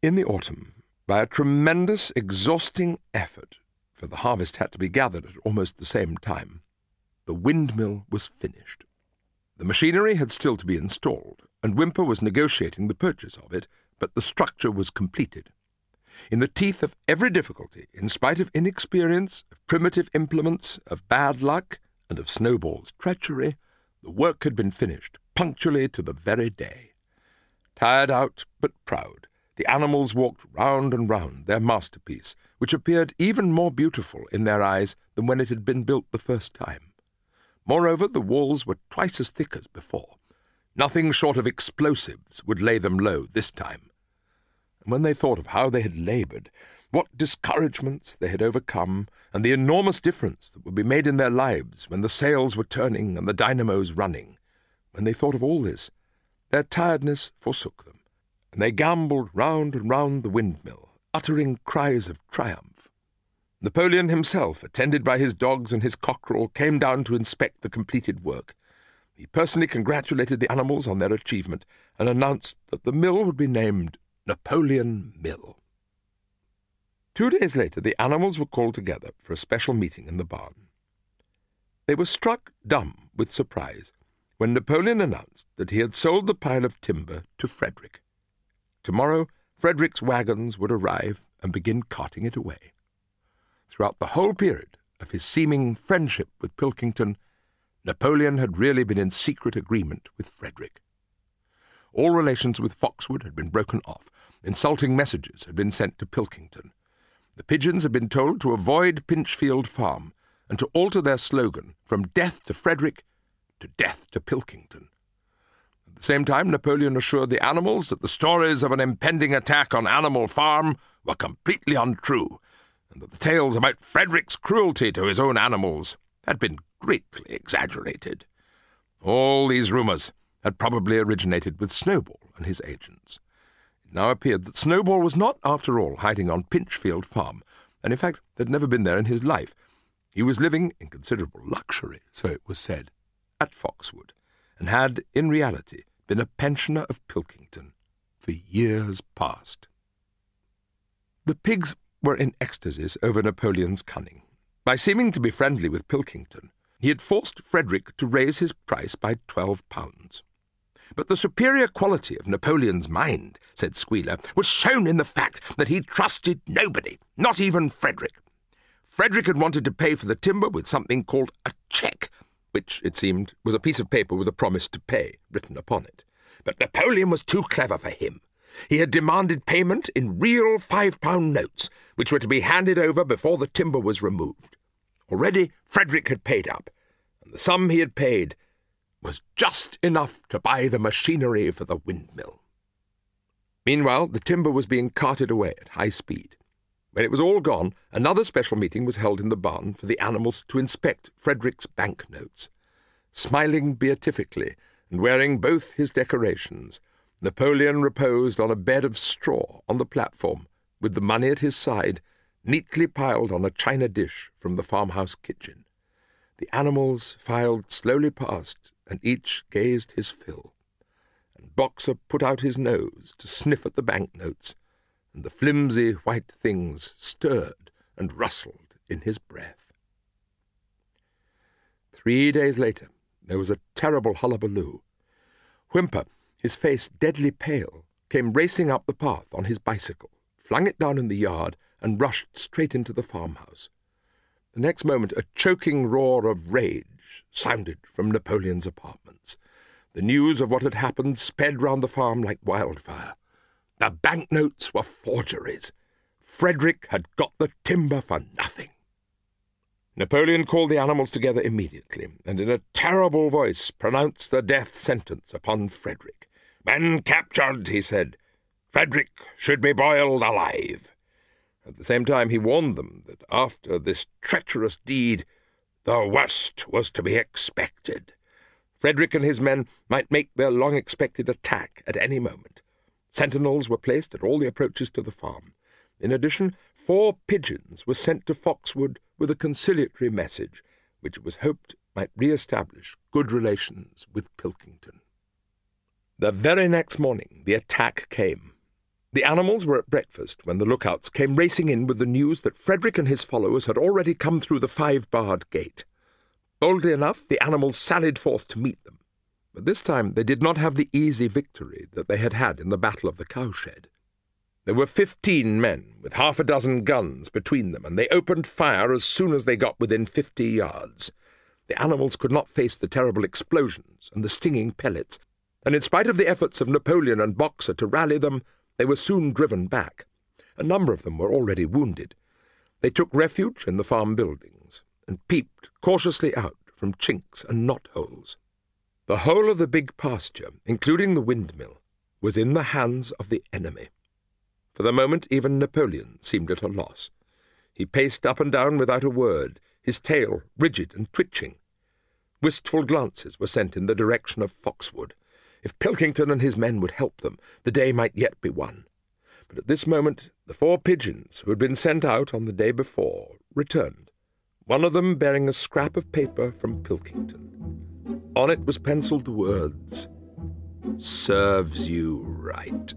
In the autumn, by a tremendous, exhausting effort, for the harvest had to be gathered at almost the same time, the windmill was finished. The machinery had still to be installed, and Whymper was negotiating the purchase of it, but the structure was completed. In the teeth of every difficulty, in spite of inexperience, of primitive implements, of bad luck, and of Snowball's treachery, the work had been finished, punctually to the very day. Tired out, but proud, the animals walked round and round their masterpiece, which appeared even more beautiful in their eyes than when it had been built the first time. Moreover, the walls were twice as thick as before. Nothing short of explosives would lay them low this time. And when they thought of how they had laboured, what discouragements they had overcome, and the enormous difference that would be made in their lives when the sails were turning and the dynamos running, when they thought of all this, their tiredness forsook them, and they gambolled round and round the windmill, uttering cries of triumph. Napoleon himself, attended by his dogs and his cockerel, came down to inspect the completed work. He personally congratulated the animals on their achievement and announced that the mill would be named Napoleon Mill. 2 days later, the animals were called together for a special meeting in the barn. They were struck dumb with surprise when Napoleon announced that he had sold the pile of timber to Frederick. Tomorrow, Frederick's wagons would arrive and begin carting it away. Throughout the whole period of his seeming friendship with Pilkington, Napoleon had really been in secret agreement with Frederick. All relations with Foxwood had been broken off. Insulting messages had been sent to Pilkington. The pigeons had been told to avoid Pinchfield Farm and to alter their slogan from death to Frederick to death to Pilkington. At the same time, Napoleon assured the animals that the stories of an impending attack on Animal Farm were completely untrue, and that the tales about Frederick's cruelty to his own animals had been greatly exaggerated. All these rumours had probably originated with Snowball and his agents. It now appeared that Snowball was not, after all, hiding on Pinchfield Farm, and in fact had never been there in his life. He was living in considerable luxury, so it was said, at Foxwood, and had, in reality, been a pensioner of Pilkington for years past. The pigs were in ecstasies over Napoleon's cunning. By seeming to be friendly with Pilkington, he had forced Frederick to raise his price by £12. But the superior quality of Napoleon's mind, said Squealer, was shown in the fact that he trusted nobody, not even Frederick. Frederick had wanted to pay for the timber with something called a cheque, which, it seemed, was a piece of paper with a promise to pay written upon it. But Napoleon was too clever for him. He had demanded payment in real £5 notes, which were to be handed over before the timber was removed. Already Frederick had paid up, and the sum he had paid was just enough to buy the machinery for the windmill. Meanwhile, the timber was being carted away at high speed. When it was all gone, another special meeting was held in the barn for the animals to inspect Frederick's banknotes. Smiling beatifically and wearing both his decorations, Napoleon reposed on a bed of straw on the platform, with the money at his side, neatly piled on a china dish from the farmhouse kitchen. The animals filed slowly past, and each gazed his fill, and Boxer put out his nose to sniff at the banknotes, and the flimsy white things stirred and rustled in his breath. 3 days later, there was a terrible hullabaloo. Whymper, his face deadly pale, came racing up the path on his bicycle, flung it down in the yard, and rushed straight into the farmhouse. The next moment a choking roar of rage sounded from Napoleon's apartments. The news of what had happened sped round the farm like wildfire. The banknotes were forgeries. Frederick had got the timber for nothing. Napoleon called the animals together immediately, and in a terrible voice pronounced the death sentence upon Frederick. "Men captured," he said, "Frederick should be boiled alive." At the same time he warned them that after this treacherous deed the worst was to be expected. Frederick and his men might make their long-expected attack at any moment. Sentinels were placed at all the approaches to the farm. In addition, 4 pigeons were sent to Foxwood with a conciliatory message, which it was hoped might re-establish good relations with Pilkington. The very next morning the attack came. The animals were at breakfast when the lookouts came racing in with the news that Frederick and his followers had already come through the 5-barred gate. Boldly enough, the animals sallied forth to meet them, but this time they did not have the easy victory that they had had in the Battle of the Cowshed. There were 15 men with half a dozen guns between them, and they opened fire as soon as they got within 50 yards. The animals could not face the terrible explosions and the stinging pellets, and in spite of the efforts of Napoleon and Boxer to rally them, they were soon driven back. A number of them were already wounded. They took refuge in the farm buildings and peeped cautiously out from chinks and knot-holes. The whole of the big pasture, including the windmill, was in the hands of the enemy. For the moment, even Napoleon seemed at a loss. He paced up and down without a word, his tail rigid and twitching. Wistful glances were sent in the direction of Foxwood. If Pilkington and his men would help them, the day might yet be won. But at this moment, the 4 pigeons who had been sent out on the day before returned, one of them bearing a scrap of paper from Pilkington. On it was penciled the words, "Serves you right."